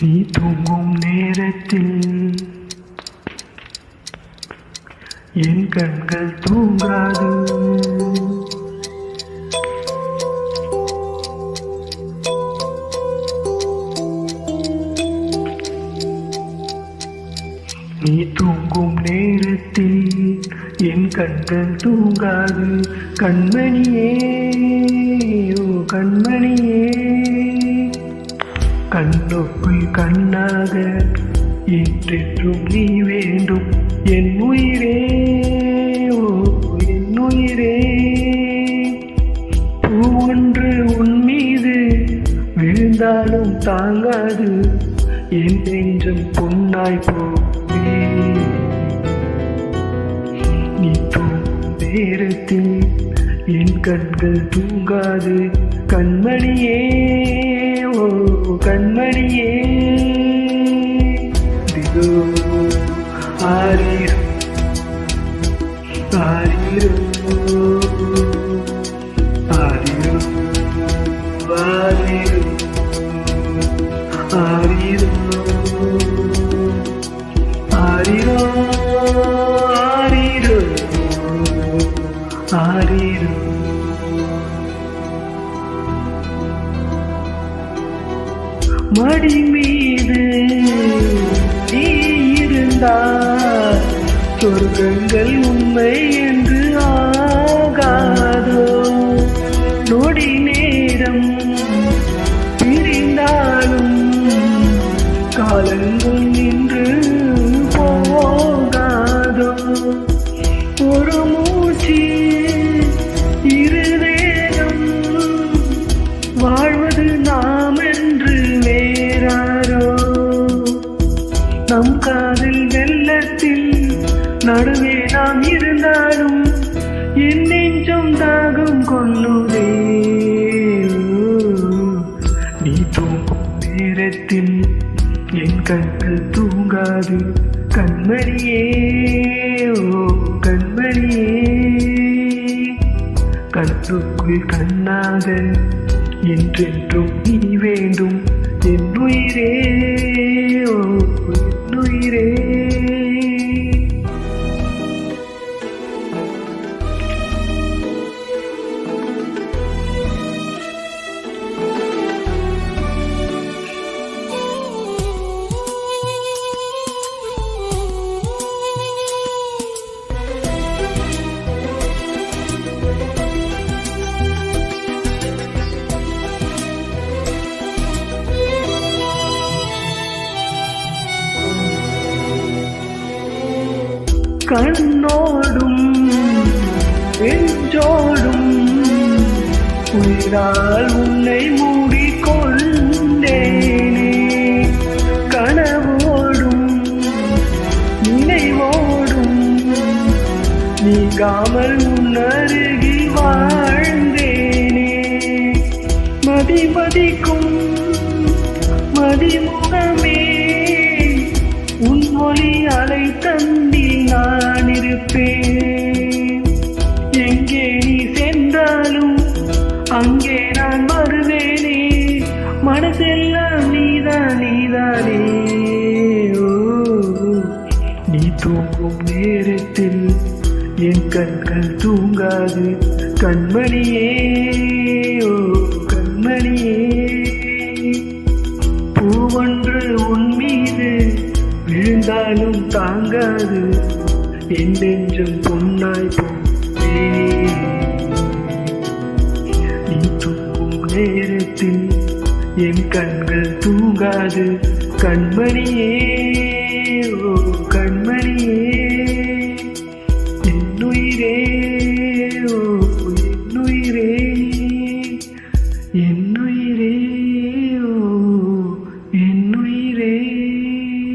நீ தூங்கும் நேரத்தில் என் கண்கள் தூங்காது. நீ தூங்கும் நேரத்தில் என் கண்கள் தூங்காது. கண்மணியே ஓ கண்மணியே, கண்ணுக்குள் கண்ணாக என்றென்றும் நீ வேண்டும். என் உயிரே ஓ என் உயிரே, பூ ஒன்று உன் மீது விழுந்தாலும் தாங்காது. என் நெஞ்சம் பொன்னாய் போவே. நீ தூங்கும் நேரத்தில் என் கண்கள் தூங்காது. கண்மணியே ஓ கண்மணியே, திகோ ஆரிரோ ஆரிரோ ஆரிரோ ஆரிரோ ஆரிரோ ஆரிரோ ஆரிரோ ஆரிரோ. மடி மீது நீ இருந்தால் சொர்க்கங்கள் உண்மை என்று ஆகாதோ. நொடி நேரம் பிரிந்தாலும் காலங்கள் நின்று போகாதோ. ஒரு மூச்சு இருதேகம் வாழ்வது நாம் என்று வேறாரோ. நம் காதல் வெள்ளத்தில் நடுவே நாம் இருந்தாலும் என் நெஞ்சம் தாகம் கொள்ளுதே. நீ தூங்கும் நேரத்தில் என் கண்கள் தூங்காது. கண்மணியே ஓ கண்மணியே, கண்ணுக்குள் கண்ணாக என்றென்றும் நீ வேண்டும். என் உயிரே ஓ என் உயிரே. கண்ணோடும் நெஞ்சோடும் உயிரால் உன்னை மூடிக்கொண்டேனே. கனவோடும் நினைவோடும் நீங்காமல் உன்னருகில் வாழ்ந்தேனே. மதிமதிக்கும் மதிமுகமே, உன் மொழி அலை தந்தி நான் இருப்பேன். எங்கே நீ சென்றாலும் அங்கே நான் வருவேனே. மனசெல்லாம் நீதான் நீதானே. ஓ நீ தூங்கும் நேரத்தில் என் கண்கள் தூங்காது. கண்மணியே ஓ கண்மணியே, பூவொன்று உன் மீது விழுந்தாலும் தாங்காது. என் நெஞ்சம் பொன்னாய் போவே. நீ தூங்கும் நேரத்தில் என் கண்கள் தூங்காது. கண்மணியே ஓ கண்மணியே, என் உயிரே ஓ